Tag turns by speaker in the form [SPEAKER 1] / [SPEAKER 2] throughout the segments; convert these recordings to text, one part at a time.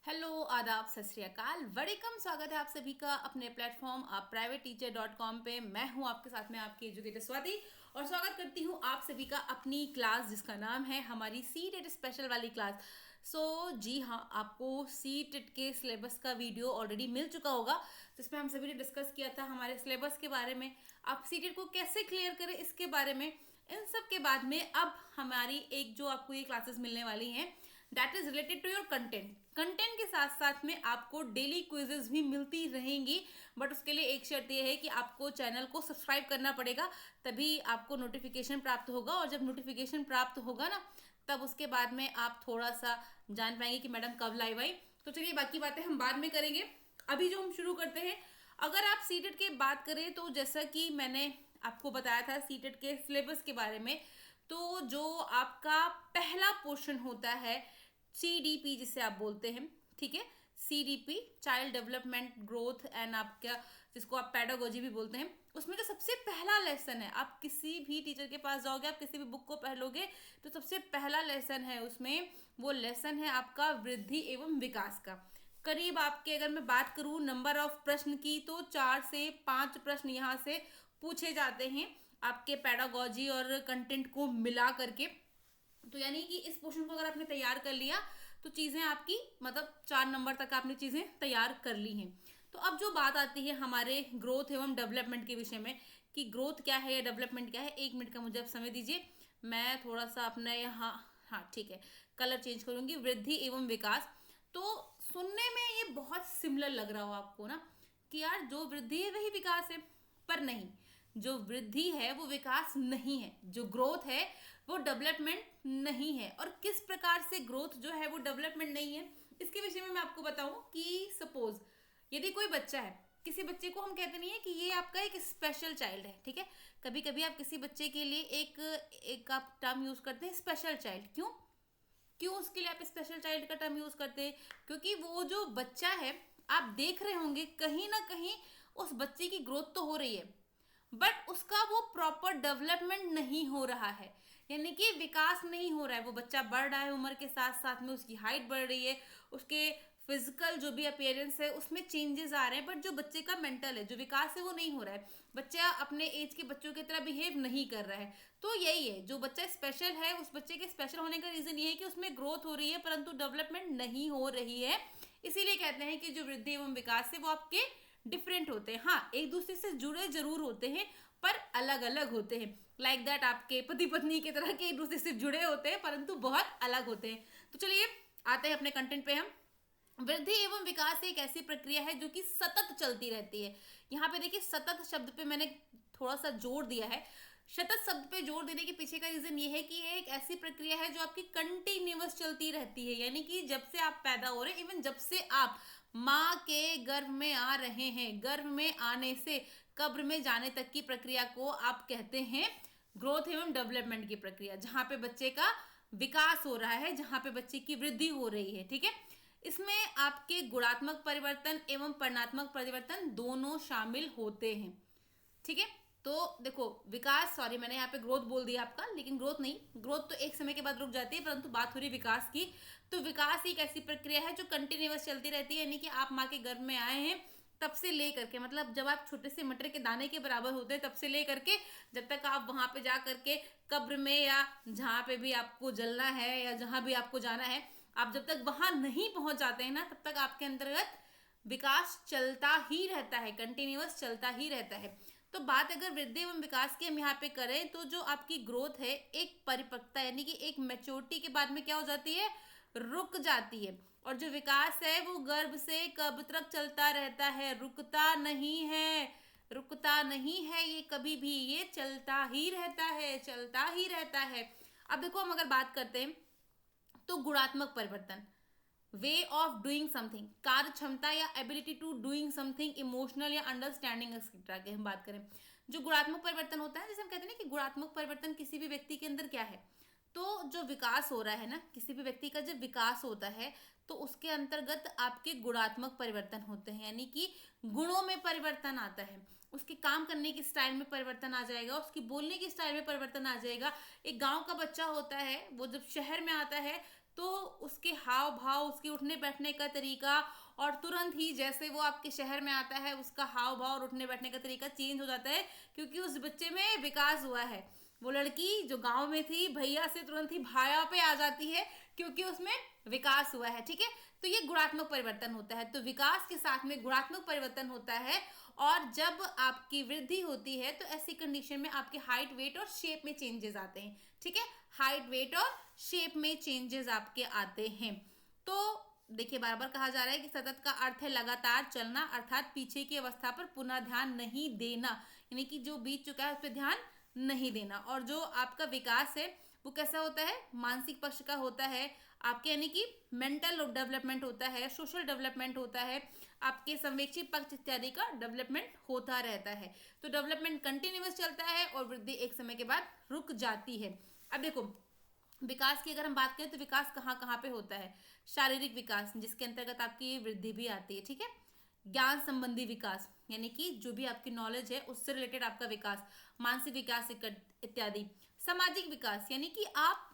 [SPEAKER 1] Hello, आदाब, सत श्री अकाल, वेलकम। स्वागत है आप सभी का अपने प्लेटफॉर्म privateteacher.com पे। मैं हूं आपके साथ में आपकी एजुकेटर स्वाति और स्वागत करती हूं आप सभी का अपनी क्लास जिसका नाम है हमारी सी टेट स्पेशल वाली क्लास। जी हाँ, आपको सी टेट के सिलेबस का वीडियो ऑलरेडी मिल चुका होगा जिसमें हम सभी ने डिस्कस किया था हमारे सिलेबस के बारे में, आप सी टेट को कैसे क्लियर करें इसके बारे में। इन सब के बाद में अब हमारी एक जो आपको ये क्लासेस मिलने वाली हैं that is related to your content के साथ साथ में आपको डेली क्विजेज भी मिलती रहेंगी। बट उसके लिए एक शर्त यह है कि आपको चैनल को सब्सक्राइब करना पड़ेगा, तभी आपको नोटिफिकेशन प्राप्त होगा। और जब नोटिफिकेशन प्राप्त होगा ना, तब उसके बाद में आप थोड़ा सा जान पाएंगे कि मैडम कब लाइव आई। तो चलिए, बाकी बातें हम बाद में करेंगे। अभी जो हम शुरू करते हैं, अगर आप सीटेट की बात करें तो जैसा कि मैंने आपको बताया था सीटेट के सिलेबस के बारे में, तो जो आपका पहला पोर्शन होता है CDP जिसे आप बोलते हैं, ठीक है, CDP child development growth and आपका जिसको आप पैडागोजी भी बोलते हैं, उसमें जो सबसे पहला लेसन है, आप किसी भी टीचर के पास जाओगे, आप किसी भी बुक को पढ़ोगे तो सबसे पहला लेसन है उसमें, वो लेसन है आपका वृद्धि एवं विकास का। करीब आपके अगर मैं बात करूं नंबर ऑफ प्रश्न की, तो 4 से 5 प्रश्न यहाँ से पूछे जाते हैं आपके पैडागोजी और कंटेंट को मिला करके। तो यानी कि इस पोर्शन को अगर आपने तैयार कर लिया तो चीज़ें आपकी मतलब 4 नंबर तक आपने चीज़ें तैयार कर ली हैं। तो अब जो बात आती है हमारे ग्रोथ एवं डेवलपमेंट के विषय में कि ग्रोथ क्या है या डेवलपमेंट क्या है, 1 मिनट का मुझे आप समय दीजिए। मैं थोड़ा सा अपना यहाँ, हाँ ठीक है, कलर चेंज करूँगी। वृद्धि एवं विकास, तो सुनने में ये बहुत सिमिलर लग रहा हो आपको ना कि यार जो वृद्धि है वही विकास है, पर नहीं, जो वृद्धि है वो विकास नहीं है, जो ग्रोथ है वो डेवलपमेंट नहीं है। और किस प्रकार से ग्रोथ जो है वो डेवलपमेंट नहीं है, इसके विषय में मैं आपको बताऊं कि सपोज यदि कोई बच्चा है, किसी बच्चे को हम कहते नहीं है कि ये आपका एक स्पेशल चाइल्ड है, ठीक है। कभी कभी आप किसी बच्चे के लिए एक आप टर्म यूज करते हैं स्पेशल चाइल्ड। क्यों क्यों उसके लिए आप स्पेशल चाइल्ड का टर्म यूज करते हैं? क्योंकि वो जो बच्चा है, आप देख रहे होंगे कहीं ना कहीं उस बच्चे की ग्रोथ तो हो रही है, बट उसका वो प्रॉपर डेवलपमेंट नहीं हो रहा है, यानी कि विकास नहीं हो रहा है। वो बच्चा बढ़ रहा है, उम्र के साथ साथ में उसकी हाइट बढ़ रही है, उसके फिजिकल जो भी अपीयरेंस है उसमें चेंजेस आ रहे हैं, बट जो बच्चे का मेंटल है, जो विकास है वो नहीं हो रहा है। बच्चा अपने एज के बच्चों की तरह बिहेव नहीं कर रहा है। तो यही है, जो बच्चा स्पेशल है उस बच्चे के स्पेशल होने का रीजन ये है कि उसमें ग्रोथ हो रही है परंतु डेवलपमेंट नहीं हो रही है। इसीलिए कहते हैं कि जो वृद्धि एवं विकास है वो आपके डिफरेंट होते हैं। हाँ, एक दूसरे से जुड़े जरूर होते हैं पर अलग अलग होते हैं। लाइक दैट आपके पति पत्नी की तरह के एक दूसरे से जुड़े होते हैं परंतु बहुत अलग होते हैं। तो चलिए आते हैं अपने कंटेंट पे। हम वृद्धि एवं विकास एक ऐसी प्रक्रिया है जो कि सतत चलती रहती है। यहाँ पे देखिए, सतत शब्द पे मैंने थोड़ा सा जोर दिया है। सतत शब्द पे जोर देने के पीछे का रीजन ये है कि ये एक ऐसी प्रक्रिया है जो आपकी कंटिन्यूअस चलती रहती है, यानी कि जब से आप पैदा हो रहे हैं, इवन जब से आप माँ के गर्भ में आ रहे हैं, गर्भ में आने से कब्र में जाने तक की प्रक्रिया को आप कहते हैं ग्रोथ एवं डेवलपमेंट की प्रक्रिया, जहां पे बच्चे का विकास हो रहा है, जहां पे बच्चे की वृद्धि हो रही है, ठीक है। इसमें आपके गुणात्मक परिवर्तन एवं परिणात्मक परिवर्तन दोनों शामिल होते हैं, ठीक है। तो देखो, विकास, सॉरी मैंने यहाँ पे ग्रोथ बोल दिया आपका, लेकिन ग्रोथ नहीं, ग्रोथ तो एक समय के बाद रुक जाती है, परंतु बात हो रही विकास की। तो विकास एक ऐसी प्रक्रिया है जो कंटिन्यूअस चलती रहती है, यानी कि आप माँ के गर्भ में आए हैं तब से ले करके, मतलब जब आप छोटे से मटर के दाने के बराबर होते हैं तब से ले करके जब तक आप वहां पे जा करके कब्र में या जहां पे भी आपको जलना है या जहां भी आपको जाना है, आप जब तक वहां नहीं पहुंच जाते हैं ना, तब तक आपके अंतर्गत विकास चलता ही रहता है, कंटिन्यूअस चलता ही रहता है। तो बात अगर वृद्धि एवं विकास की हम यहाँ पे करें, तो जो आपकी ग्रोथ है एक परिपक्वता यानी कि एक मैच्योरिटी के बाद में क्या हो जाती है, रुक जाती है। और जो विकास है वो गर्भ से कब तक चलता रहता है, रुकता नहीं है, रुकता नहीं है ये कभी भी, ये चलता ही रहता है, चलता ही रहता है। अब देखो, हम अगर बात करते हैं तो गुणात्मक परिवर्तन, वे ऑफ डूइंग समथिंग, कार्य क्षमता या ability to doing something, emotional या अंडरस्टैंडिंग एक्सेट्रा की हम बात करें, जो गुणात्मक परिवर्तन होता है, जैसे हम कहते हैं ना कि गुणात्मक परिवर्तन किसी भी व्यक्ति के अंदर क्या है, तो जो विकास हो रहा है ना, किसी भी व्यक्ति का जब विकास होता है तो उसके अंतर्गत आपके गुणात्मक परिवर्तन होते हैं, यानी कि गुणों में परिवर्तन आता है, उसके काम करने की स्टाइल में परिवर्तन आ जाएगा, उसकी बोलने की स्टाइल में परिवर्तन आ जाएगा। एक गांव का बच्चा होता है, वो जब शहर में आता है तो उसके हाव भाव, उसके उठने बैठने का तरीका, और तुरंत ही जैसे वो आपके शहर में आता है उसका हाव भाव और उठने बैठने का तरीका चेंज हो जाता है, क्योंकि उस बच्चे में विकास हुआ है। वो लड़की जो गांव में थी भैया से तुरंत ही भाया पे आ जाती है, क्योंकि उसमें विकास हुआ है। ठीक है, तो ये गुणात्मक परिवर्तन होता है। तो विकास के साथ में गुणात्मक परिवर्तन होता है, और जब आपकी वृद्धि होती है तो ऐसी कंडीशन में आपके हाइट, वेट और शेप में चेंजेस आते हैं। ठीक है, हाइट, वेट और शेप में चेंजेस आपके आते हैं। तो देखिए, बार बार कहा जा रहा है कि सतत का अर्थ है लगातार चलना, अर्थात पीछे की अवस्था पर पुनः ध्यान नहीं देना, यानी कि जो बीत चुका है उस पर ध्यान नहीं देना। और जो आपका विकास है वो कैसा होता है, मानसिक पक्ष का होता है आपके, यानी कि मेंटल डेवलपमेंट होता है, सोशल डेवलपमेंट होता है, आपके संवेक्षी पक्ष इत्यादि का डेवलपमेंट होता रहता है। तो डेवलपमेंट कंटिन्यूअस चलता है और वृद्धि एक समय के बाद रुक जाती है। अब देखो, विकास की अगर हम बात करें तो विकास कहाँ कहाँ पे होता है। शारीरिक विकास, जिसके अंतर्गत आपकी वृद्धि भी आती है। ठीक है, ज्ञान संबंधी विकास, यानी कि जो भी आपकी नॉलेज है उससे रिलेटेड आपका विकास, मानसिक विकास इत्यादि। सामाजिक विकास, यानी कि आप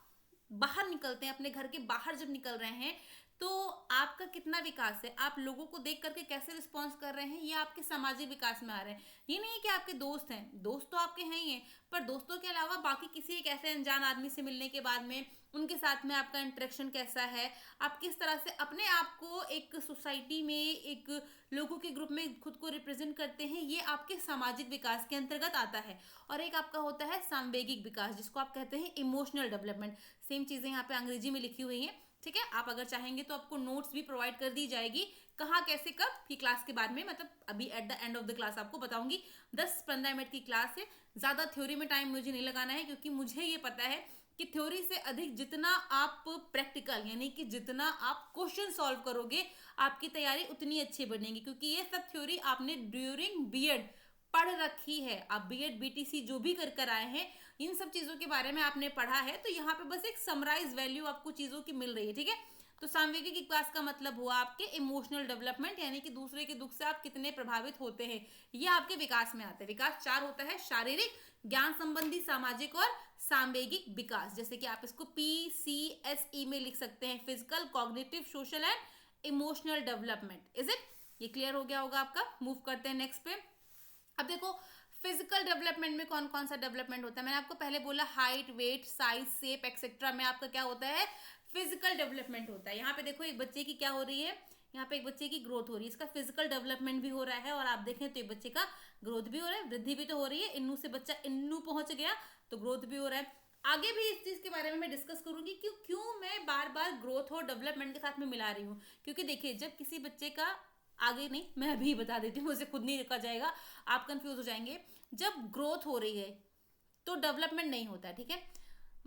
[SPEAKER 1] बाहर निकलते हैं, अपने घर के बाहर जब निकल रहे हैं तो आपका कितना विकास है, आप लोगों को देख करके कैसे रिस्पॉन्स कर रहे हैं, ये आपके सामाजिक विकास में आ रहे हैं। ये नहीं है कि आपके दोस्त हैं, दोस्त तो आपके हैं ही हैं, पर दोस्तों के अलावा बाकी किसी एक ऐसे अनजान आदमी से मिलने के बाद में उनके साथ में आपका इंटरेक्शन कैसा है, आप किस तरह से अपने आप को एक सोसाइटी में, एक लोगों के ग्रुप में खुद को रिप्रेजेंट करते हैं, ये आपके सामाजिक विकास के अंतर्गत आता है। और एक आपका होता है सांवेगिक विकास, जिसको आप कहते हैं इमोशनल डेवलपमेंट। सेम चीजें यहाँ पे अंग्रेजी में लिखी हुई हैं। ठीक है, आप अगर चाहेंगे तो आपको नोट्स भी प्रोवाइड कर दी जाएगी, कहाँ कैसे कब की क्लास के बाद में, मतलब अभी at the end of the class आपको बताऊंगी। 10-15 मिनट की क्लास है, ज़्यादा थ्योरी में टाइम मुझे नहीं लगाना है, क्योंकि मुझे ये पता है कि थ्योरी से अधिक जितना आप प्रैक्टिकल, यानी कि जितना आप क्वेश्चन सॉल्व करोगे, आपकी तैयारी उतनी अच्छी बनेगी। क्योंकि ये सब थ्योरी आपने ड्यूरिंग बीएड पढ़ रखी है, आप बीएड बीटीसी जो भी कर कर आए हैं, इन सब चीज़ों के बारे में आपने पढ़ा है। तो यहाँ पे बस एक समराइज वैल्यू आपको चीज़ों की मिल रही है। ठीक है, तो सांवेगिक विकास का मतलब हुआ आपके इमोशनल डेवलपमेंट, यानी कि दूसरे के दुख से आप कितने प्रभावित होते हैं, ये आपके विकास में आता है। विकास 4 होता है, शारीरिक, ज्ञान संबंधी, सामाजिक और सांवेगिक विकास। जैसे कि आप इसको PCSE में लिख सकते हैं, physical, cognitive, social and emotional development. Is it? ये क्लियर हो गया होगा आपका। मूव करते हैं नेक्स्ट पे। अब देखो, फिजिकल डेवलपमेंट में कौन कौन सा डेवलपमेंट होता है। मैंने आपको पहले बोला height, weight, size, shape etcetera में आपका क्या होता है, फिजिकल डेवलपमेंट होता है। यहाँ पे देखो, एक बच्चे की क्या हो रही है, यहाँ पे एक बच्चे की ग्रोथ हो रही है, इसका फिजिकल डेवलपमेंट भी हो रहा है, और आप देखें तो एक बच्चे का ग्रोथ भी हो रहा है, वृद्धि भी तो हो रही है। इन्नू से बच्चा इन्नू पहुंच गया तो ग्रोथ भी हो रहा है। आगे भी इस चीज के बारे में मैं डिस्कस करूंगी कि क्यों मैं बार बार ग्रोथ और डेवलपमेंट के साथ में मिला रही हूँ। क्योंकि देखिए, जब किसी बच्चे का, आगे नहीं, मैं अभी बता देती हूँ, मुझे खुद नहीं रुका जाएगा, आप कंफ्यूज हो जाएंगे। जब ग्रोथ हो रही है तो डेवलपमेंट नहीं होता है। ठीक है,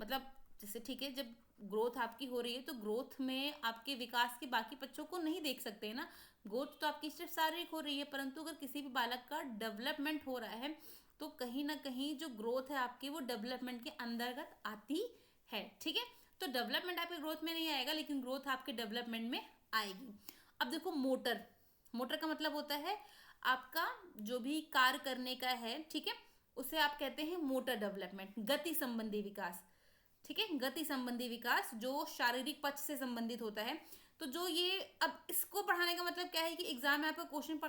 [SPEAKER 1] मतलब जैसे, ठीक है, जब ग्रोथ आपकी हो रही है तो ग्रोथ में आपके विकास के बाकी बच्चों को नहीं देख सकते हैं ना। ग्रोथ तो आपकी सिर्फ शारीरिक हो रही है, परंतु अगर किसी भी बालक का डेवलपमेंट हो रहा है तो कहीं ना कहीं जो ग्रोथ है आपकी, वो डेवलपमेंट के अंतर्गत आती है। ठीक है, तो डेवलपमेंट आपके ग्रोथ में नहीं आएगा, लेकिन ग्रोथ आपके डेवलपमेंट में आएगी। अब देखो, मोटर, मोटर का मतलब होता है आपका जो भी कार्य करने का है। ठीक है, उसे आप कहते हैं मोटर डेवलपमेंट, गति संबंधी विकास। ठीक है, गति संबंधी विकास जो शारीरिक पक्ष से संबंधित होता है। तो जो ये, अब इसको पढ़ाने का मतलब क्या है कि एग्जाम में आपका क्वेश्चन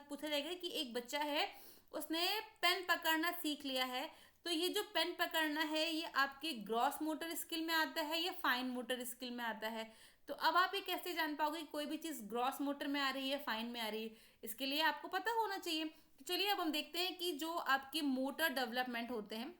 [SPEAKER 1] पूछा जाएगा कि एक बच्चा है, उसने पेन पकड़ना सीख लिया है, तो ये जो पेन पकड़ना है ये आपके ग्रॉस मोटर स्किल में आता है या फाइन मोटर स्किल में आता है। तो अब आप ये कैसे जान पाओगे कि कोई भी चीज़ ग्रॉस मोटर में आ रही है, फाइन में आ रही है, इसके लिए आपको पता होना चाहिए। तो चलिए अब हम देखते हैं कि जो आपके मोटर डेवलपमेंट होते हैं,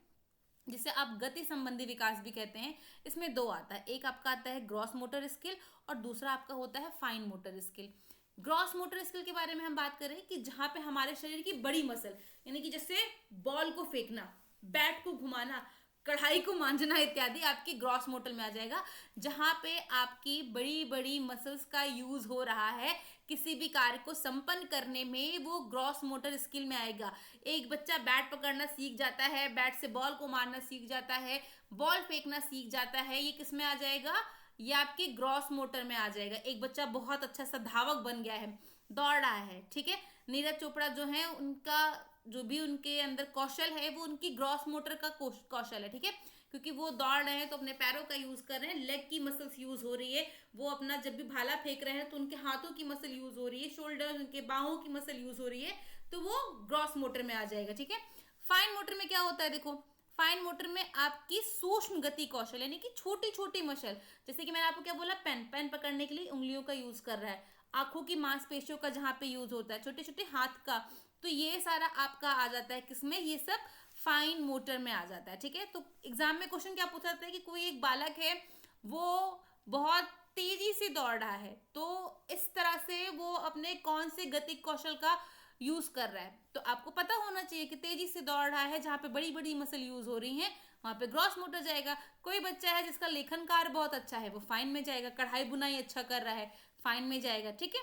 [SPEAKER 1] जिसे आप गति संबंधी विकास भी कहते हैं, इसमें 2 आता है। एक आपका आता है ग्रॉस मोटर स्किल और दूसरा आपका होता है fine motor skill. Gross motor skill के बारे में हम बात करें कि जहाँ पे हमारे शरीर की बड़ी मसल, यानी कि जैसे बॉल को फेंकना, बैट को घुमाना, कढ़ाई को मांझना इत्यादि आपकी ग्रॉस मोटर में आ जाएगा। जहाँ पे आपकी बड़ी बड़ी मसल्स का यूज हो रहा है किसी भी कार्य को संपन्न करने में, वो ग्रॉस मोटर स्किल में आएगा। एक बच्चा बैट पकड़ना सीख जाता है, बैट से बॉल को मारना सीख जाता है, बॉल फेंकना सीख जाता है, ये किस में आ जाएगा, ये आपके ग्रॉस मोटर में आ जाएगा। एक बच्चा बहुत अच्छा सा धावक बन गया है, दौड़ रहा है। ठीक है, नीरज चोपड़ा जो है, उनका जो भी उनके अंदर कौशल है वो उनकी ग्रॉस मोटर का कौशल है। ठीक है, क्योंकि वो दौड़ रहे हैं तो अपने पैरों का यूज कर रहे हैं, लेग की मसल्स यूज हो रही है, वो अपना जब भी भाला फेंक रहे हैं तो उनके हाथों की मसल यूज हो रही है, शोल्डर उनके बाहों की मसल यूज हो रही है, तो वो ग्रॉस मोटर में आ जाएगा। ठीक है, फाइन मोटर में क्या होता है, देखो फाइन मोटर में आपकी सूक्ष्म गति कौशल यानी कि छोटी छोटी मसल, जैसे कि मैंने आपको क्या बोला, पेन पेन पकड़ने के लिए उंगलियों का यूज कर रहा है, आंखों की मांसपेशियों का जहां पे यूज होता है, छोटे छोटे हाथ का, तो ये सारा आपका आ जाता है किसमें, ये सब फाइन मोटर में आ जाता है। ठीक है, तो एग्जाम में क्वेश्चन क्या पूछा जाता है कि कोई एक बालक है, वो बहुत तेजी से दौड़ रहा है, तो इस तरह से वो अपने कौन से गति कौशल का यूज कर रहा है, तो आपको पता होना चाहिए कि तेजी से दौड़ रहा है जहाँ पे बड़ी बड़ी मसल यूज हो रही हैं वहां पे ग्रॉस मोटर जाएगा। कोई बच्चा है जिसका लेखन कार्य बहुत अच्छा है, वो फाइन में जाएगा, कढ़ाई बुनाई अच्छा कर रहा है, फाइन में जाएगा। ठीक है,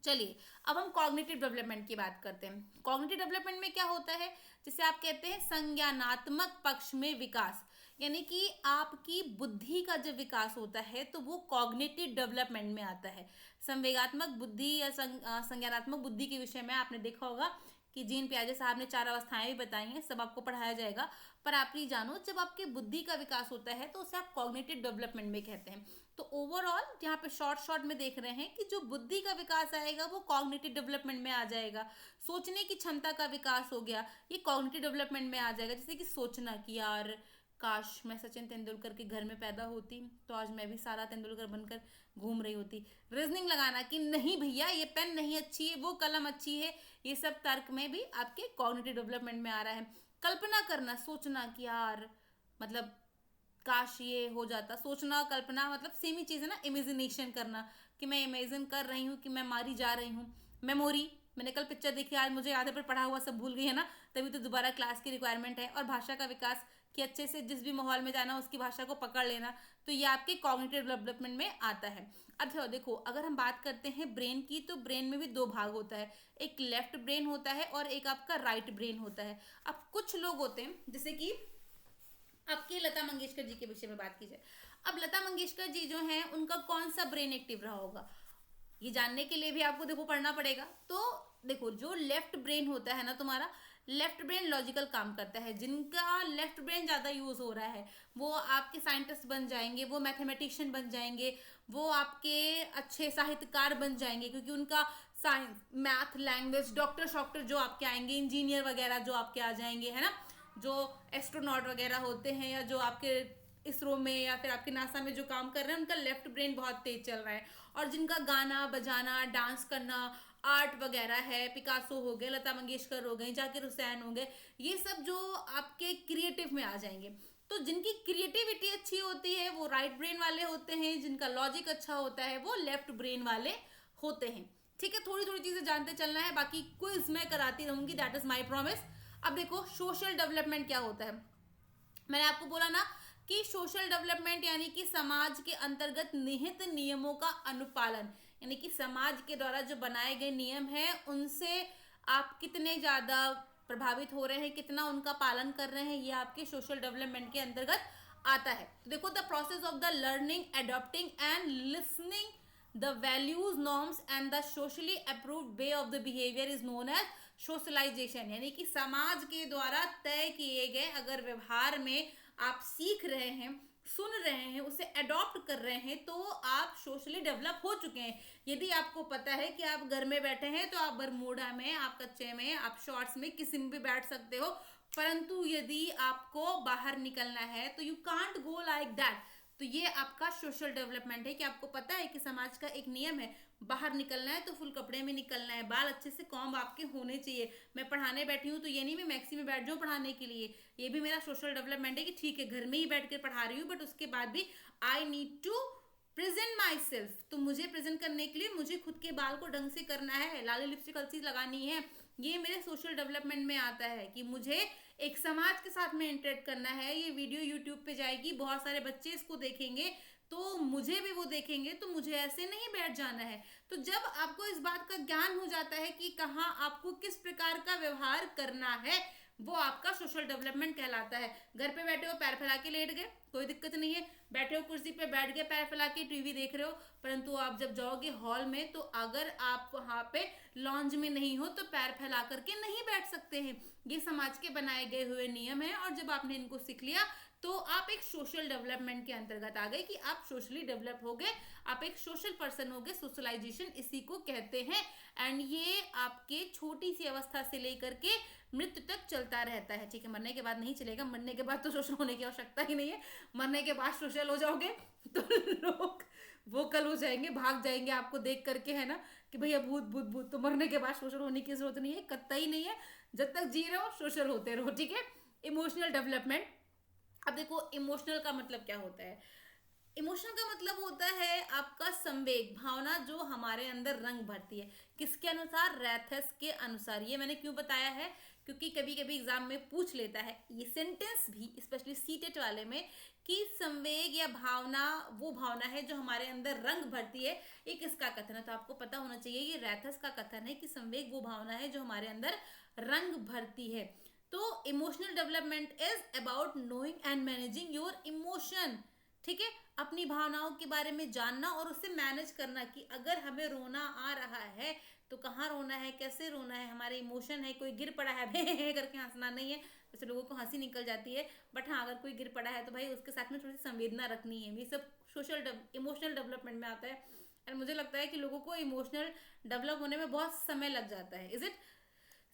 [SPEAKER 1] चलिए अब हम कॉग्निटिव डेवलपमेंट की बात करते हैं। कॉग्निटिव डेवलपमेंट में क्या होता है, जिसे आप कहते हैं संज्ञानात्मक पक्ष में विकास, यानी कि आपकी बुद्धि का जब विकास होता है तो वो कॉग्निटिव डेवलपमेंट में आता है। संवेगात्मक बुद्धि या संज्ञानात्मक बुद्धि के विषय में आपने देखा होगा कि जीन पियाजे साहब ने 4 अवस्थाएं भी बताई हैं, सब आपको पढ़ाया जाएगा, पर आप ये जानो जब आपके बुद्धि का विकास होता है तो उसे आप कॉग्निटिव डेवलपमेंट में कहते हैं। तो ओवरऑल यहाँ पे शॉर्ट में देख रहे हैं कि जो बुद्धि का विकास आएगा वो कॉग्निटिव डेवलपमेंट में आ जाएगा। सोचने की क्षमता का विकास हो गया, ये कॉग्निटिव डेवलपमेंट में आ जाएगा। जैसे कि सोचना कि यार काश मैं सचिन तेंदुलकर के घर में पैदा होती तो आज मैं भी सारा तेंदुलकर बनकर घूम रही होती। रीजनिंग लगाना कि नहीं भैया ये पेन नहीं अच्छी है, वो कलम अच्छी है, ये सब तर्क में भी आपके कॉग्निटिव डेवलपमेंट में आ रहा है। कल्पना करना, सोचना कि यार मतलब काश ये हो जाता, सोचना कल्पना मतलब सेम ही चीज़ है ना, इमेजिनेशन करना कि मैं इमेजिन कर रही हूँ कि मैं मारी जा रही हूँ। मेमोरी, मैंने कल पिक्चर देखी, आज मुझे याद है पर पढ़ा हुआ सब भूल गई है ना, तभी तो दोबारा क्लास की रिक्वायरमेंट है। और भाषा का विकास कि अच्छे से जिस भी माहौल में जाना उसकी भाषा को पकड़ लेना, तो ये आपके कॉग्निटिव डेवलपमेंट में आता है। अच्छा देखो, अगर हम बात करते हैं ब्रेन की, तो ब्रेन में भी 2 भाग होता है, एक लेफ्ट ब्रेन होता है और एक आपका राइट ब्रेन होता है। अब कुछ लोग होते हैं, जैसे कि आपकी लता मंगेशकर जी के विषय में बात की जाए, अब लता मंगेशकर जी जो हैं उनका कौन सा ब्रेन एक्टिव रहा होगा, ये जानने के लिए भी आपको देखो पढ़ना पड़ेगा। तो देखो जो लेफ्ट ब्रेन होता है ना तुम्हारा, लेफ्ट ब्रेन लॉजिकल काम करता है, जिनका लेफ्ट ब्रेन ज़्यादा यूज़ हो रहा है वो आपके साइंटिस्ट बन जाएंगे, वो मैथमेटिशियन बन जाएंगे, वो आपके अच्छे साहित्यकार बन जाएंगे, क्योंकि उनका साइंस मैथ लैंग्वेज डॉक्टर शॉक्टर जो आपके आएंगे, इंजीनियर वगैरह जो आपके आ जाएंगे, है ना, जो एस्ट्रोनॉट वगैरह होते हैं या जो आपके इसरो में या फिर आपके नासा में जो काम कर रहे हैं, उनका लेफ्ट ब्रेन बहुत तेज चल रहा है। और जिनका गाना बजाना डांस करना आर्ट वगैरह है, पिकासो हो गए, लता मंगेशकर हो गई, जाकिर हुसैन हो गए, ये सब जो आपके क्रिएटिव में आ जाएंगे। तो जिनकी क्रिएटिविटी अच्छी होती है वो राइट ब्रेन वाले होते हैं, जिनका लॉजिक अच्छा होता है वो लेफ्ट ब्रेन वाले होते हैं। ठीक है, थोड़ी थोड़ी चीजें जानते चलना है, बाकी क्विज मैं कराती रहूंगी, दैट इज माई प्रॉमिस। अब देखो सोशल डेवलपमेंट क्या होता है, मैंने आपको बोला ना कि सोशल डेवलपमेंट यानी कि समाज के अंतर्गत निहित नियमों का अनुपालन, यानी कि समाज के द्वारा जो बनाए गए नियम हैं उनसे आप कितने ज़्यादा प्रभावित हो रहे हैं, कितना उनका पालन कर रहे हैं, ये आपके सोशल डेवलपमेंट के अंतर्गत आता है। तो देखो the process of the learning adopting and listening the values norms and the socially approved way of the behaviour is known as socialisation, यानी कि समाज के द्वारा तय किए गए अगर व्यवहार में आप सीख रहे हैं, सुन रहे हैं, उसे अडॉप्ट कर रहे हैं, तो आप सोशली डेवलप हो चुके हैं। यदि आपको पता है कि आप घर में बैठे हैं तो आप बरमूडा में, आप कच्चे में, आप शॉर्ट्स में, किसी में भी बैठ सकते हो, परंतु यदि आपको बाहर निकलना है तो you can't go like that. तो ये आपका सोशल डेवलपमेंट है कि आपको पता है कि समाज का एक नियम है, बाहर निकलना है तो फुल कपड़े में निकलना है, बाल अच्छे से कॉम्ब आपके होने चाहिए। मैं पढ़ाने बैठी हूँ तो ये नहीं मैं मैक्सी में बैठ जाऊँ पढ़ाने के लिए, ये भी मेरा सोशल डेवलपमेंट है कि ठीक है घर में ही बैठ कर पढ़ा रही हूँ, बट उसके बाद भी I need to present myself. तो मुझे प्रेजेंट करने के लिए मुझे खुद के बाल को ढंग से करना है, लाली लिपस्टिक हल्सी लगानी है, ये मेरे सोशल डेवलपमेंट में आता है कि मुझे एक समाज के साथ में इंटरेक्ट करना है। ये वीडियो यूट्यूब पे जाएगी, बहुत सारे बच्चे इसको देखेंगे तो मुझे भी वो देखेंगे, तो मुझे ऐसे नहीं बैठ जाना है। तो जब आपको इस बात का ज्ञान हो जाता है कि कहाँ आपको किस प्रकार का व्यवहार करना है, वो आपका सोशल डेवलपमेंट कहलाता है। घर पे बैठे हो पैर फैला के लेट गए, कोई दिक्कत नहीं है, बैठे हो कुर्सी पे बैठ गए पैर फैला के टीवी देख रहे हो, परंतु आप जब जाओगे हॉल में तो अगर आप वहाँ पे लॉन्ज में नहीं हो तो पैर फैला करके नहीं बैठ सकते हैं। ये समाज के बनाए गए हुए नियम है और जब आपने इनको सीख लिया तो आप एक सोशल डेवलपमेंट के अंतर्गत आ गए कि आप सोशली डेवलप हो गए, आप एक सोशल पर्सन हो गए। सोशलाइजेशन इसी को कहते हैं। एंड ये आपके छोटी सी अवस्था से लेकर के मृत्यु तक चलता रहता है, ठीक है। मरने के बाद नहीं चलेगा, मरने के बाद तो सोशल होने की आवश्यकता ही नहीं है। मरने के बाद सोशल हो जाओगे तो लोग वोकल हो जाएंगे, भाग जाएंगे आपको देख करके, है ना, कि भैया भूत भूत भूत। तो मरने के बाद सोशल होने की जरूरत नहीं है, कतई नहीं है। जब तक जी रहे हो सोशल होते रहो, ठीक है। Emotional development. अब देखो इमोशनल का मतलब क्या होता है। इमोशन का मतलब होता है आपका संवेग, भावना जो हमारे अंदर रंग भरती है। किसके अनुसार? रैथस के अनुसार। ये मैंने क्यों बताया है, क्योंकि कभी कभी एग्जाम में पूछ लेता है ये सेंटेंस भी, स्पेशली सीटेट वाले में, कि संवेग या भावना वो भावना है जो हमारे अंदर रंग भरती है, ये किसका कथन है। तो आपको पता होना चाहिए ये रैथस का कथन है कि संवेग वो भावना है जो हमारे अंदर रंग भरती है। तो emotional development is about knowing and managing your emotion, ठीक है। अपनी भावनाओं के बारे में जानना और उसे मैनेज करना, कि अगर हमें रोना आ रहा है तो कहाँ रोना है, कैसे रोना है, हमारे इमोशन है। कोई गिर पड़ा है भे करके हंसना नहीं है, वैसे लोगों को हंसी निकल जाती है, बट हाँ अगर कोई गिर पड़ा है तो भाई उसके साथ में थोड़ी सी संवेदना रखनी है। ये सब सोशल इमोशनल डेवलपमेंट में आता है। एंड मुझे लगता है कि लोगों को इमोशनल डेवलप होने में बहुत समय लग जाता है। Is it?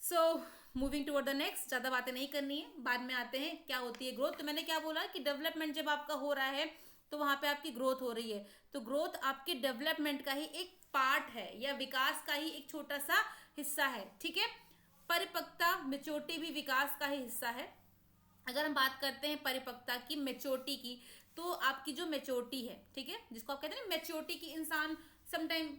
[SPEAKER 1] So moving toward the next, ज़्यादा बातें नहीं करनी है, बाद में आते हैं क्या होती है ग्रोथ। तो मैंने क्या बोला कि डेवलपमेंट जब आपका हो रहा है तो वहाँ पे आपकी ग्रोथ हो रही है। तो ग्रोथ आपके डेवलपमेंट का ही एक पार्ट है या विकास का ही एक छोटा सा हिस्सा है, ठीक है। परिपक्वता, मेच्योरिटी भी विकास का ही हिस्सा है। अगर हम बात करते हैं परिपक्वता की, मेच्योरिटी की, तो आपकी जो मेच्योरिटी है, ठीक है, जिसको आप कहते हैं ना मेच्योरिटी की, इंसान समटाइम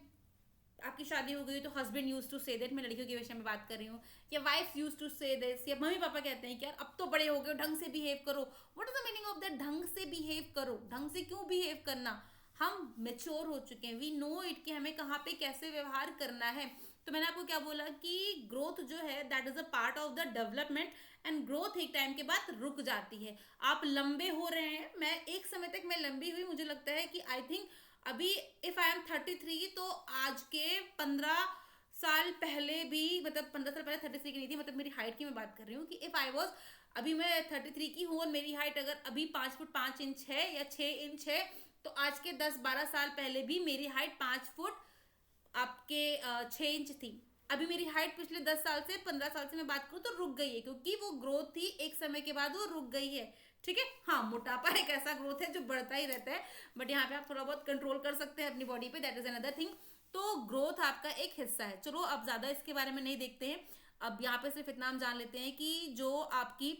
[SPEAKER 1] आपकी शादी हो गई तो husband use to say that, मैं लड़कियों के विषय में बात कर रही हूँ, या वाइफ यूज टू से दिस, या मम्मी पापा कहते हैं कि यार अब तो बड़े हो गए, ढंग से बिहेव करो। What is the meaning of that ढंग से बिहेव करो? ढंग से क्यों बिहेव करना? हम मेच्योर हो चुके हैं, वी नो इट, कि हमें कहाँ पे कैसे व्यवहार करना है। तो मैंने आपको क्या बोला कि ग्रोथ जो है that is a part of the development, and growth एक टाइम के बाद रुक जाती है। आप लंबे हो रहे हैं, मैं एक समय तक मैं लंबी हुई, मुझे लगता है कि आई थिंक अभी इफ आई एम 33, तो आज के 15 साल पहले भी, मतलब 15 साल पहले 33 की नहीं थी, मतलब मेरी हाइट की मैं बात कर रही हूँ, कि इफ आई वॉज, अभी मैं 33 की हूँ और मेरी हाइट अगर अभी 5 फुट 5 इंच है या 6 इंच है, तो आज के 10-12 साल पहले भी मेरी हाइट 5 फुट आपके 6 इंच थी। अभी मेरी हाइट पिछले 10 साल से 15 साल से मैं बात करूँ तो रुक गई है, क्योंकि वो ग्रोथ थी, एक समय के बाद वो रुक गई है, ठीक है। हाँ, मोटापा एक ऐसा ग्रोथ है जो बढ़ता ही रहता है, बट यहाँ पे आप थोड़ा बहुत कंट्रोल कर सकते हैं अपनी बॉडी पे, दैट इज अनदर थिंग। तो ग्रोथ आपका एक हिस्सा है। चलो अब ज्यादा इसके बारे में नहीं देखते हैं, अब यहाँ पे सिर्फ इतना हम जान लेते हैं कि जो आपकी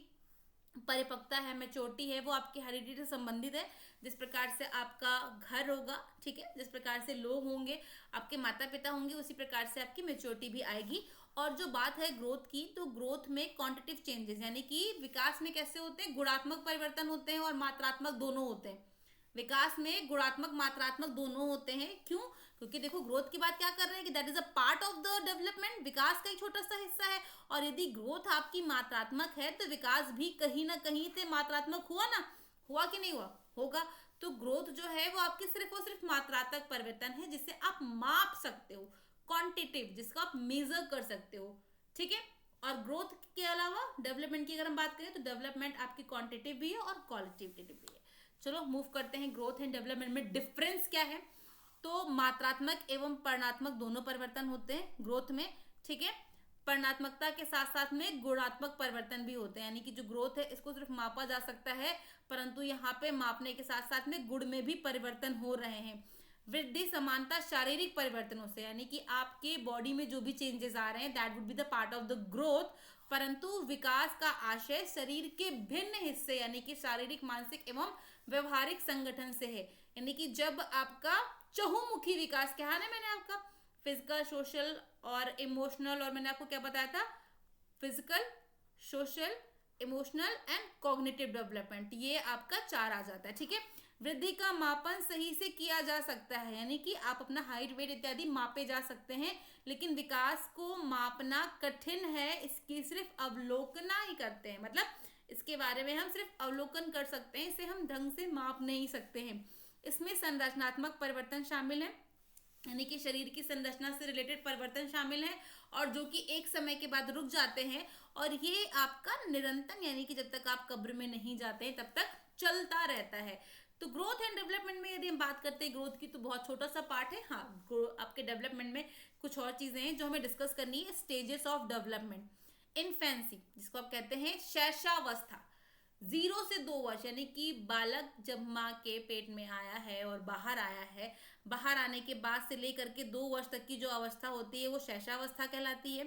[SPEAKER 1] परिपक्वता है, मेच्योरिटी है, वो आपकी हेरिडिटी से संबंधित है। जिस प्रकार से आपका घर होगा, ठीक है, जिस प्रकार से लोग होंगे, आपके माता पिता होंगे, उसी प्रकार से आपकी मेच्योरिटी भी आएगी। और जो बात है ग्रोथ की, तो ग्रोथ में क्वांटिटिव चेंजेस, यानी कि विकास में कैसे होते हैं, गुणात्मक परिवर्तन होते हैं और मात्रात्मक दोनों होते हैं। विकास में गुणात्मक मात्रात्मक दोनों होते हैं। क्यों? क्योंकि देखो ग्रोथ की बात क्या कर रहे हैं कि that is a part of the development, विकास का एक छोटा सा हिस्सा है। और यदि ग्रोथ आपकी मात्रात्मक है तो विकास भी कहीं ना कहीं से मात्रात्मक हुआ ना, हुआ कि नहीं हुआ? होगा। तो ग्रोथ जो है वो आपकी सिर्फ और सिर्फ मात्रात्मक परिवर्तन है, जिसे आप माप सकते हो, क्वांटिटिव, जिसको आप मेजर कर सकते हो, ठीक है। और ग्रोथ के अलावा डेवलपमेंट की अगर हम बात करें तो डेवलपमेंट आपकी क्वांटिटिव भी है और क्वालिटेटिव भी है। चलो मूव करते हैं, ग्रोथ एंड डेवलपमेंट में डिफरेंस क्या है। तो मात्रात्मक एवं परिमाणात्मक दोनों परिवर्तन होते हैं ग्रोथ में, ठीक है। परिमाणात्मकता के साथ साथ में गुणात्मक परिवर्तन भी होते हैं, यानी कि जो ग्रोथ है इसको सिर्फ मापा जा सकता है, परंतु यहाँ पे मापने के साथ साथ में गुण में भी परिवर्तन हो रहे हैं। वृद्धि समानता शारीरिक परिवर्तनों से, यानी कि आपके बॉडी में जो भी चेंजेस आ रहे हैं that would be the part of the growth. परंतु विकास का आशय शरीर के भिन्न हिस्से, यानी कि शारीरिक, मानसिक एवं व्यवहारिक संगठन से है। यानी कि जब आपका चहुमुखी विकास, क्या है मैंने आपका फिजिकल, सोशल और इमोशनल, और मैंने आपको क्या बताया था, physical, social, emotional and cognitive development, ये आपका 4 आ जाता है, ठीक है। वृद्धि का मापन सही से किया जा सकता है, यानी कि आप अपना हाइट, वेट इत्यादि मापे जा सकते हैं, लेकिन विकास को मापना कठिन है, इसकी सिर्फ अवलोकना ही करते हैं, मतलब इसके बारे में हम सिर्फ अवलोकन कर सकते हैं, इसे हम ढंग से माप नहीं सकते हैं। इसमें संरचनात्मक परिवर्तन शामिल है, यानी कि शरीर की संरचना से रिलेटेड परिवर्तन शामिल है, और जो कि एक समय के बाद रुक जाते हैं, और ये आपका निरंतर, यानी कि जब तक आप कब्र में नहीं जाते हैं तब तक चलता रहता है। तो ग्रोथ एंड डेवलपमेंट में यदि हम बात करते हैं ग्रोथ की, तो बहुत छोटा सा पार्ट है। हाँ, आपके डेवलपमेंट में कुछ और चीजें हैं जो हमें डिस्कस करनी है। Stages of development. इन्फेंसी, जिसको आप कहते हैं शैशवावस्था, 0 से 2 वर्ष, यानी कि बालक जब माँ के पेट में आया है और बाहर आया है, बाहर आने के बाद से लेकर के 2 वर्ष तक की जो अवस्था होती है वो शैशवावस्था कहलाती है।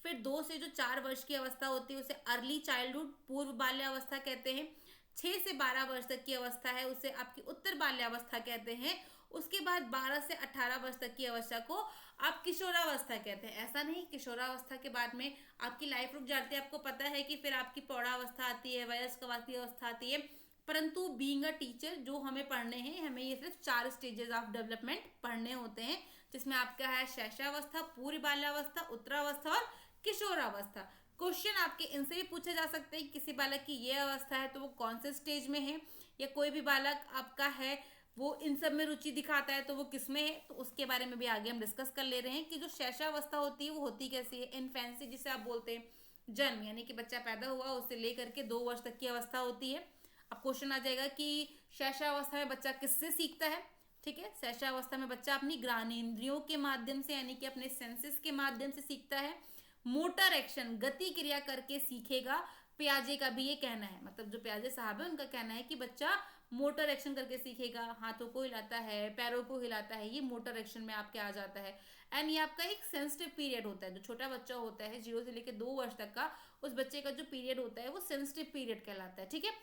[SPEAKER 1] फिर 2 से जो 4 वर्ष की अवस्था होती है उसे अर्ली चाइल्डहुड, पूर्व बाल्यावस्था कहते हैं। 6 से 12 वर्ष तक की अवस्था है उसे आपकी उत्तर बाल्यावस्था कहते हैं। उसके बाद 12 से 18 वर्ष तक की अवस्था को आप किशोरावस्था कहते हैं। ऐसा नहीं किशोरावस्था के बाद में आपकी लाइफ रुक जाती है, आपको पता है कि फिर आपकी प्रौढ़ावस्था आती है, वयस्क अवस्था आती है। परंतु बीइंग अ टीचर जो हमें पढ़ने हैं, हमें ये सिर्फ 4 स्टेजेस ऑफ डेवलपमेंट पढ़ने होते हैं, जिसमें आपका है शैशवावस्था, पूर्व बाल्यावस्था, उत्तरावस्था और किशोरावस्था। क्वेश्चन आपके इनसे भी पूछे जा सकते हैं, किसी बालक की ये अवस्था है तो वो कौन से स्टेज में है, या कोई भी बालक आपका है वो इन सब में रुचि दिखाता है तो वो किस में है, तो उसके बारे में भी आगे हम डिस्कस कर ले रहे हैं कि जो शैशवावस्था होती है वो होती कैसी है। इन्फेंसी जिसे आप बोलते हैं जन्म, यानी कि बच्चा पैदा हुआ उससे लेकर के 2 वर्ष तक की अवस्था होती है। अब क्वेश्चन आ जाएगा कि शैशवावस्था में बच्चा किससे सीखता है। ठीक है, शैशवावस्था में बच्चा अपनी ज्ञानेंद्रियों के माध्यम से, यानी कि अपने सेंसेस के माध्यम से सीखता है। मोटर एक्शन, गति क्रिया करके सीखेगा। पियाजे का भी ये कहना है, मतलब जो पियाजे साहब है उनका कहना है कि बच्चा मोटर एक्शन करके सीखेगा, हाथों को हिलाता है, पैरों को हिलाता है, ये मोटर एक्शन में आपके आ जाता है। एंड ये आपका एक सेंसिटिव पीरियड होता है। जो छोटा बच्चा होता है 0 से लेकर 2 वर्ष तक का, उस बच्चे का जो पीरियड होता है वो सेंसिटिव पीरियड कहलाता है। ठीक है,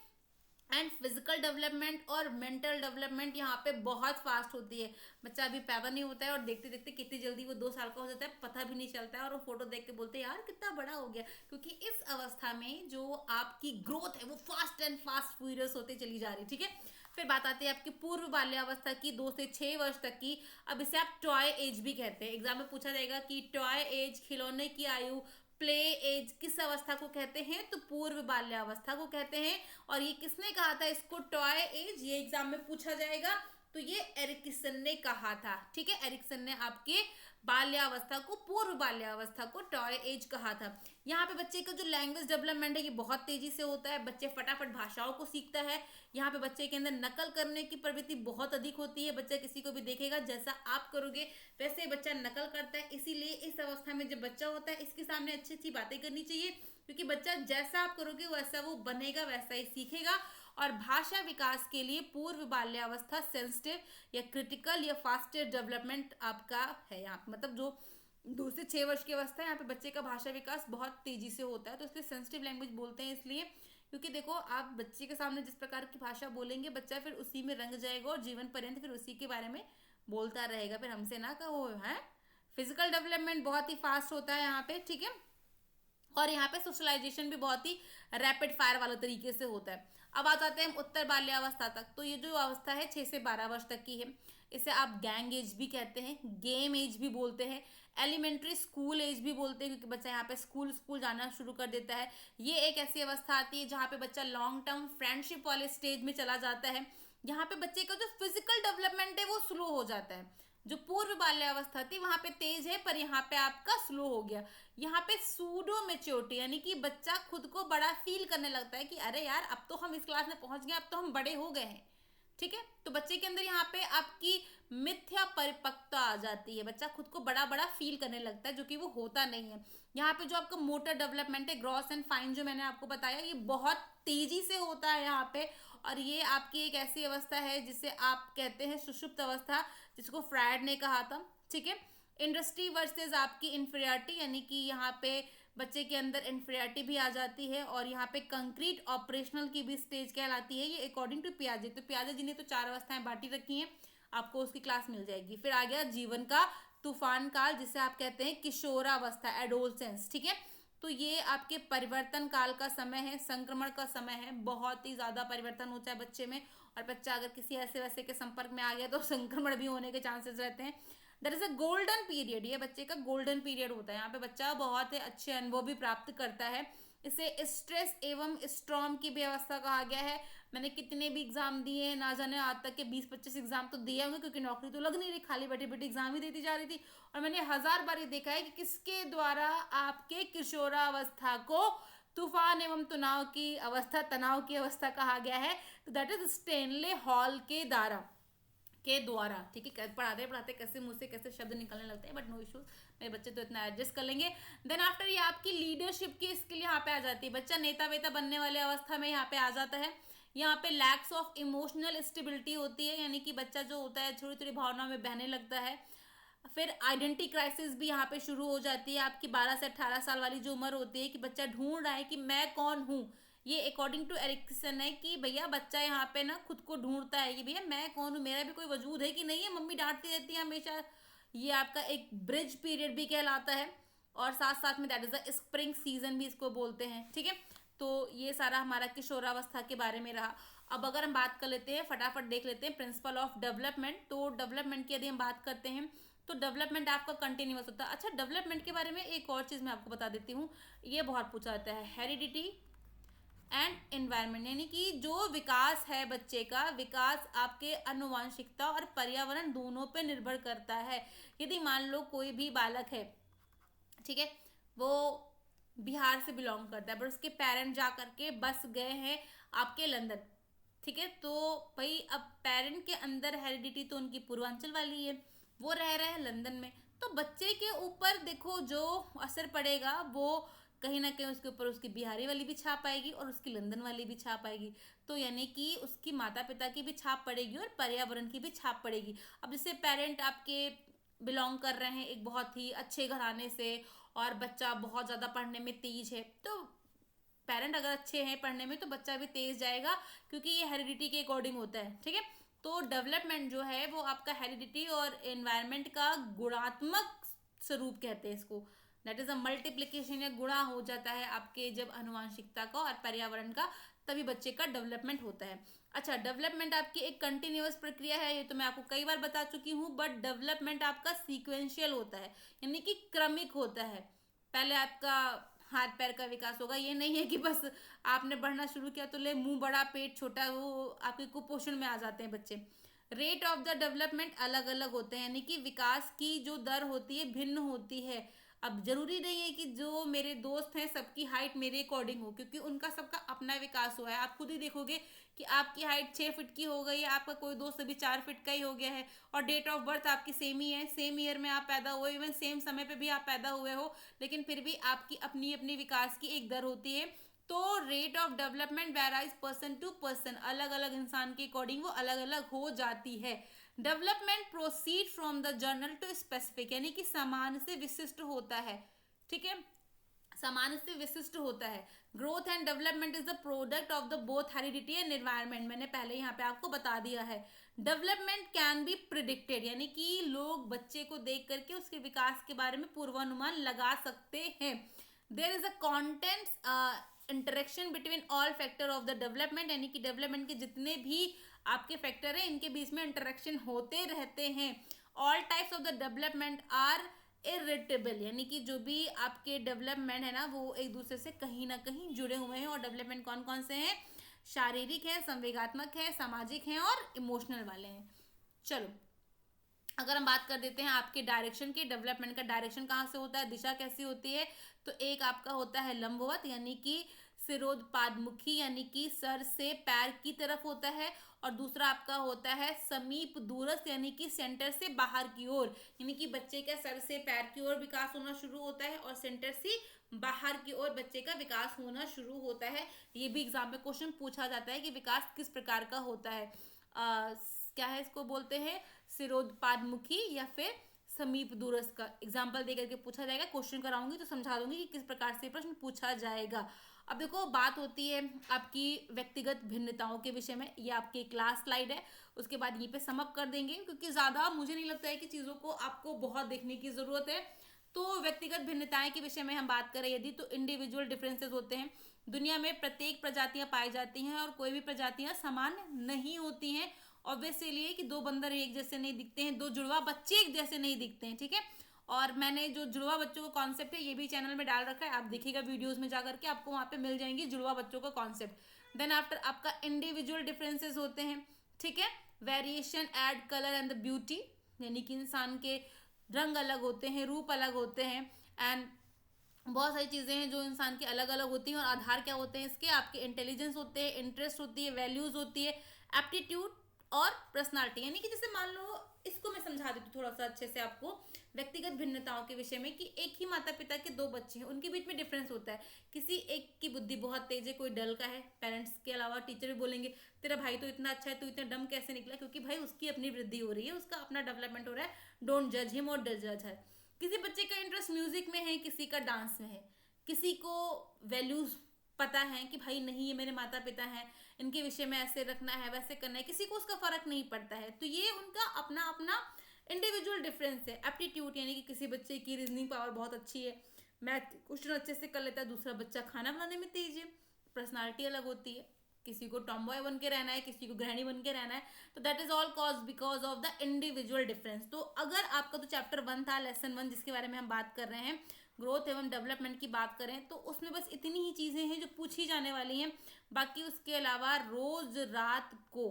[SPEAKER 1] एंड फिजिकल डेवलपमेंट और मेंटल डेवलपमेंट यहाँ पे बहुत फास्ट होती है। बच्चा अभी पैदा नहीं होता है और देखते देखते कितनी जल्दी वो 2 साल का हो जाता है पता भी नहीं चलता है, और वो फोटो देख के बोलते हैं यार कितना बड़ा हो गया, क्योंकि इस अवस्था में जो आपकी ग्रोथ है वो फास्ट एंड फास्ट फ्यूरियस होते चली जा रही। ठीक है, फिर बात आती है आपकी पूर्व बाल्यावस्था की, 2 से 6 वर्ष तक की। अब इसे आप टॉय एज भी कहते हैं। एग्जाम में पूछा जाएगा कि टॉय एज, खिलौने की आयु, प्ले एज किस अवस्था को कहते हैं, तो पूर्व बाल्यावस्था को कहते हैं। और ये किसने कहा था इसको टॉय एज, ये एग्जाम में पूछा जाएगा, तो ये एरिक्सन ने कहा था। ठीक है, एरिक्सन ने आपके बाल्यावस्था को, पूर्व बाल्यावस्था को टॉय एज कहा था। यहाँ पे बच्चे का जो लैंग्वेज डेवलपमेंट है ये बहुत तेजी से होता है, बच्चे फटाफट भाषाओं को सीखता है। यहाँ पे बच्चे के अंदर नकल करने की प्रवृत्ति बहुत अधिक होती है। बच्चा किसी को भी देखेगा, जैसा आप करोगे वैसे बच्चा नकल करता है। इसीलिए इस अवस्था में जब बच्चा होता है इसके सामने अच्छी अच्छी बातें करनी चाहिए, क्योंकि बच्चा जैसा आप करोगे वैसा वो बनेगा, वैसा ही सीखेगा। और भाषा विकास के लिए पूर्व बाल्यावस्था सेंसिटिव या क्रिटिकल या फास्टर डेवलपमेंट आपका है। यहाँ मतलब जो 2 से 6 वर्ष की अवस्था है, यहाँ पे बच्चे का भाषा विकास बहुत तेजी से होता है, तो इसलिए सेंसिटिव लैंग्वेज बोलते हैं। इसलिए क्योंकि देखो आप बच्चे के सामने जिस प्रकार की भाषा बोलेंगे बच्चा फिर उसी में रंग जाएगा और जीवन पर्यंत फिर उसी के बारे में बोलता रहेगा, फिर हमसे ना कहो है। फिजिकल डेवलपमेंट बहुत ही फास्ट होता है यहाँ पे। ठीक है, और यहाँ पे सोशलाइजेशन भी बहुत ही रैपिड फायर वाला तरीके से होता है। अब आ जाते हैं हम उत्तर बाल्यावस्था तक। तो ये जो अवस्था है 6 से 12 वर्ष तक की है। इसे आप गैंग एज भी कहते हैं, गेम एज भी बोलते हैं, एलिमेंट्री स्कूल एज भी बोलते हैं, क्योंकि बच्चा यहाँ पे स्कूल जाना शुरू कर देता है। ये एक ऐसी अवस्था आती है जहाँ पे बच्चा लॉन्ग टर्म फ्रेंडशिप वाले स्टेज में चला जाता है। यहाँ पे बच्चे का जो फिजिकल डेवलपमेंट है वो स्लो हो जाता है। जो पूर्व बाल्यावस्था थी वहां पे तेज है, पर यहाँ पे आपका स्लो हो गया। यहाँ पे सूडो मेच्योरिटी, यानी कि बच्चा खुद को बड़ा फील करने लगता है कि अरे यार अब तो हम इस क्लास में पहुंच गए, अब तो हम बड़े हो गए हैं। ठीक है, तो बच्चे के अंदर यहाँ पे आपकी मिथ्या परिपक्वता आ जाती है, बच्चा खुद को बड़ा बड़ा फील करने लगता है, जो कि वो होता नहीं है। यहाँ पे जो आपका मोटर डेवलपमेंट है, ग्रॉस एंड फाइन, जो मैंने आपको बताया, ये बहुत तेजी से होता है यहाँ पे। और ये आपकी एक ऐसी अवस्था है जिसे आप कहते हैं सुषुप्त अवस्था, जिसको फ्रायड ने कहा था। ठीक है, इंडस्ट्री वर्सेस आपकी इंफीरियरिटी, यानी कि यहाँ पे बच्चे के अंदर इंफीरियरिटी भी आ जाती है। और यहाँ पे कंक्रीट ऑपरेशनल की भी स्टेज कहलाती है, ये अकॉर्डिंग टू पियाजे। तो पियाजे जी ने तो 4 अवस्थाएं बांटी रखी हैं, आपको उसकी क्लास मिल जाएगी। फिर आ गया जीवन का तूफान काल, जिसे आप कहते हैं किशोरावस्था, एडोलसेंस। ठीक है, तो ये आपके परिवर्तन काल का समय है, संक्रमण का समय है, बहुत ही ज्यादा परिवर्तन होता है बच्चे में। और बच्चा अगर किसी ऐसे वैसे के संपर्क में आ गया तो संक्रमण भी होने के चांसेस रहते हैं। That is a golden period, ये बच्चे का गोल्डन पीरियड होता है। यहाँ पे बच्चा बहुत ही अच्छे अनुभव भी प्राप्त करता है। इसे स्ट्रेस एवं स्ट्रॉम की व्यवस्था कहा गया है। मैंने कितने भी एग्जाम दिए हैं, ना जाने आज तक के 20-25 एग्जाम तो दिए होंगे, क्योंकि नौकरी तो लग नहीं रही, खाली बैठे बैठे एग्जाम ही देती जा रही थी। और मैंने 1000 बार ये देखा है कि किसके द्वारा आपके किशोरावस्था को तूफान एवं तनाव की अवस्था कहा गया है। तो दैट इज स्टेनले हॉल के द्वारा ठीक है। पढ़ाते पढ़ाते कैसे मुंह से कैसे शब्द निकलने लगते हैं, बट नो इश्यूज, मेरे बच्चे तो इतना एडजस्ट कर लेंगे। देन आफ्टर ये आपकी लीडरशिप की स्किल यहाँ पे आ जाती है। बच्चा नेता वेता बनने वाले अवस्था में यहाँ पे आ जाता है। यहाँ पे लैक्स ऑफ इमोशनल स्टेबिलिटी होती है, यानी कि बच्चा जो होता है थोड़ी थोड़ी भावनाओं में बहने लगता है। फिर आइडेंटिटी क्राइसिस भी यहाँ पे शुरू हो जाती है। आपकी 12 से 18 साल वाली जो उम्र होती है कि बच्चा ढूंढ रहा है कि मैं कौन हूँ। ये अकॉर्डिंग टू एरिक्सन है कि भैया बच्चा यहाँ पे ना खुद को ढूंढता है कि भैया मैं कौन हूँ, मेरा भी कोई वजूद है कि नहीं है, मम्मी डांटती रहती है हमेशा। ये आपका एक ब्रिज पीरियड भी कहलाता है। और साथ साथ में that is the spring season भी इसको बोलते हैं, ठीक है। तो ये सारा हमारा किशोरावस्था के बारे में रहा। अब अगर हम बात कर लेते हैं, फटाफट देख लेते हैं प्रिंसिपल ऑफ डेवलपमेंट। तो डेवलपमेंट की यदि हम बात करते हैं तो डेवलपमेंट आपका कंटिन्यूअस होता है। अच्छा, डेवलपमेंट के बारे में एक और चीज़ मैं आपको बता देती हूँ, ये बहुत पूछा जाता है, हेरिडिटी एंड एनवायरनमेंट। यानी कि जो विकास है बच्चे का, विकास आपके आनुवंशिकता और पर्यावरण दोनों पे निर्भर करता है। यदि मान लो कोई भी बालक है, ठीक है, वो बिहार से बिलोंग करता है, बट उसके पेरेंट जा करके बस गए हैं आपके लंदन, ठीक है। तो भाई अब पेरेंट के अंदर हेरिडिटी तो उनकी पूर्वांचल वाली है, वो रह रहे हैं लंदन में। तो बच्चे के ऊपर देखो जो असर पड़ेगा वो कहीं ना कहीं उसके ऊपर उसकी बिहारी वाली भी छाप आएगी और उसकी लंदन वाली भी छाप आएगी। तो यानी कि उसकी माता पिता की भी छाप पड़ेगी और पर्यावरण की भी छाप पड़ेगी। अब जैसे पेरेंट आपके बिलोंग कर रहे हैं एक बहुत ही अच्छे घराने से और बच्चा बहुत ज़्यादा पढ़ने में तेज है, तो पेरेंट अगर अच्छे हैं पढ़ने में तो बच्चा भी तेज जाएगा, क्योंकि ये हेरिडिटी के अकॉर्डिंग होता है, ठीक है। तो डेवलपमेंट जो है वो आपका हेरिडिटी और एनवायरनमेंट का गुणात्मक स्वरूप कहते हैं इसको। दैट इज अ मल्टीप्लीकेशन, या गुणा हो जाता है आपके जब आनुवंशिकता का और पर्यावरण का, तभी बच्चे का डेवलपमेंट होता है। अच्छा, डेवलपमेंट आपकी एक कंटिन्यूअस प्रक्रिया है, ये तो मैं आपको कई बार बता चुकी हूँ, बट डेवलपमेंट आपका सीक्वेंशियल होता है, यानी कि क्रमिक होता है। पहले आपका हाथ पैर का विकास होगा, ये नहीं है कि बस आपने बढ़ना शुरू किया तो ले मुंह बड़ा पेट छोटा, वो आपके कुपोषण में आ जाते हैं बच्चे। रेट ऑफ द डेवलपमेंट अलग अलग होते हैं, यानी कि विकास की जो दर होती है भिन्न होती है। अब जरूरी नहीं है कि जो मेरे दोस्त हैं सबकी हाइट मेरे अकॉर्डिंग हो, क्योंकि उनका सबका अपना विकास हुआ है। आप खुद ही देखोगे कि आपकी हाइट 6 फीट की हो गई है, आपका कोई दोस्त अभी 4 फीट का ही हो गया है, और डेट ऑफ बर्थ आपकी सेम ही है, सेम ईयर में आप पैदा हुए, इवन सेम समय पे भी आप पैदा हुए हो, लेकिन फिर भी आपकी अपनी अपनी विकास की एक दर होती है। तो rate of development varies person to person, अलग अलग इंसान के अकॉर्डिंग वो अलग अलग हो जाती है। Development proceed from the general to specific, यानी कि समान से विशिष्ट होता है, ठीक है, समान से विशिष्ट होता है। Growth and development is the product of the both heredity and environment, मैंने पहले यहाँ पे आपको बता दिया है। डेवलपमेंट कैन बी प्रिडिक्टेड, यानी कि लोग बच्चे को देख करके उसके विकास के बारे में पूर्वानुमान लगा सकते हैं। There is a contents interaction between all factor of the development, यानी कि डेवलपमेंट के जितने भी आपके फैक्टर हैं इनके बीच में इंटरेक्शन होते रहते हैं। All types of the development are irritable, यानी कि जो भी आपके डेवलपमेंट है ना वो एक दूसरे से कहीं ना कहीं जुड़े हुए हैं। और डेवलपमेंट कौन कौन से हैं? शारीरिक है, संवेगात्मक है, सामाजिक है और इमोशनल वाले हैं। चलो अगर हम बात कर देते हैं आपके डायरेक्शन की, डेवलपमेंट का डायरेक्शन कहाँ से होता है, दिशा कैसी होती है, तो एक आपका होता है लंबवत, यानी कि सिरोधपादमुखी, यानी कि सर से पैर की तरफ होता है। और दूसरा आपका होता है समीप दूरस्थ, यानी कि सेंटर से बाहर की ओर, यानी कि बच्चे का सर से पैर की ओर विकास होना शुरू होता है और सेंटर से बाहर की ओर बच्चे का विकास होना शुरू होता है। ये भी एग्जाम में क्वेश्चन पूछा जाता है कि विकास किस प्रकार का होता है। क्या है, इसको बोलते हैं सिरोधपादमुखी या फिर समीप दूरस्थ का एग्जाम्पल दे करके पूछा जाएगा। क्वेश्चन कराऊंगी तो समझा दूंगी कि किस प्रकार से प्रश्न पूछा जाएगा। अब देखो बात होती है आपकी व्यक्तिगत भिन्नताओं के विषय में, ये आपकी क्लास स्लाइड है, उसके बाद यहीं पे सम अप कर देंगे, क्योंकि ज़्यादा मुझे नहीं लगता है कि चीज़ों को आपको बहुत देखने की ज़रूरत है। तो व्यक्तिगत भिन्नताएं के विषय में हम बात करें यदि, तो इंडिविजुअल डिफरेंसेस होते हैं। दुनिया में प्रत्येक प्रजातियां पाई जाती हैं और कोई भी प्रजातियां समान नहीं होती हैं। ऑब्वियसली कि दो बंदर एक जैसे नहीं दिखते हैं, दो जुड़वा बच्चे एक जैसे नहीं दिखते हैं, ठीक है। और मैंने जो जुड़वा बच्चों का कॉन्सेप्ट है ये भी चैनल में डाल रखा है, आप देखिएगा वीडियोस में जाकर के, आपको वहाँ पे मिल जाएंगी जुड़वा बच्चों का कॉन्सेप्ट। देन आफ्टर आपका इंडिविजुअल डिफरेंसेस होते हैं, ठीक है। Variation and colour and the beauty, यानी कि इंसान के रंग अलग होते हैं, रूप अलग होते हैं। एंड बहुत सारी चीज़ें हैं जो इंसान की अलग अलग होती हैं, और आधार क्या होते हैं इसके, आपके इंटेलिजेंस होते हैं, इंटरेस्ट होती है, वैल्यूज़ होती है, एप्टीट्यूड और पर्सनालिटी। यानी कि जैसे मान लो, इसको मैं समझा देती हूँ थोड़ा सा अच्छे से आपको, व्यक्तिगत भिन्नताओं के विषय में, कि एक ही माता पिता के दो बच्चे हैं, उनके बीच में डिफरेंस होता है। किसी एक की बुद्धि बहुत तेज है, कोई डल का है, पेरेंट्स के अलावा टीचर भी बोलेंगे तेरा भाई तो इतना अच्छा है, तू इतना डम कैसे निकला, क्योंकि भाई उसकी अपनी वृद्धि हो रही है, उसका अपना डेवलपमेंट हो रहा है, डोंट जज हिम और जज है। किसी बच्चे का इंटरेस्ट म्यूजिक में है, किसी का डांस में है, किसी को वैल्यूज पता है कि भाई नहीं ये मेरे माता पिता हैं, इनके विषय में ऐसे रखना है वैसे करना है, किसी को उसका फर्क नहीं पड़ता है। तो ये उनका अपना अपना इंडिविजुअल डिफरेंस है। एप्टीट्यूड यानी कि किसी बच्चे की रीजनिंग पावर बहुत अच्छी है, मैथ क्वेश्चन अच्छे से कर लेता है, दूसरा बच्चा खाना बनाने में तेज है। पर्सनालिटी अलग होती है, किसी को टॉम बॉय बन के रहना है, किसी को गृहिणी बन के रहना है। तो that is all cause because of the individual difference. तो अगर आपका तो चैप्टर 1 था, लेसन 1, जिसके बारे में हम बात कर रहे हैं, ग्रोथ एवं डेवलपमेंट की बात करें, तो उसमें बस इतनी ही चीज़ें हैं जो पूछी जाने वाली हैं। बाकी उसके अलावा रोज रात को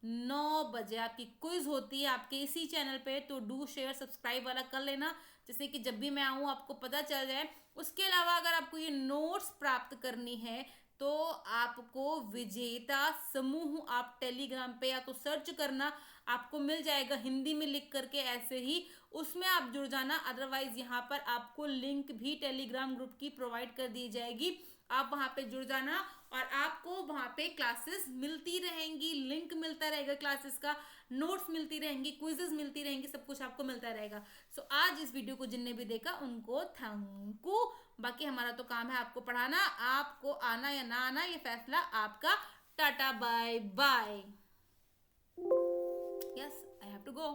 [SPEAKER 1] 9 बजे आपकी क्विज होती है आपके इसी चैनल पे, तो डू शेयर सब्सक्राइब वाला कर लेना, जैसे कि जब भी मैं आऊँ आपको पता चल जाए। उसके अलावा अगर आपको ये नोट्स प्राप्त करनी है तो आपको विजेता समूह आप टेलीग्राम पे या तो सर्च करना, आपको मिल जाएगा हिंदी में लिख करके ऐसे ही, उसमें आप जुड़ जाना। अदरवाइज यहाँ पर आपको लिंक भी टेलीग्राम ग्रुप की प्रोवाइड कर दी जाएगी, आप वहाँ पे जुड़ जाना और आपको वहाँ पे क्लासेस मिलती रहेंगी, लिंक मिलता रहेगा क्लासेस का, नोट्स मिलती रहेंगी, क्विजेस मिलती रहेंगी, सब कुछ आपको मिलता रहेगा। सो आज इस वीडियो को जिनने भी देखा उनको थैंक यू। बाकी हमारा तो काम है आपको पढ़ाना, आपको आना या ना आना ये फैसला आपका। Tata bye bye. Yes, I have to go.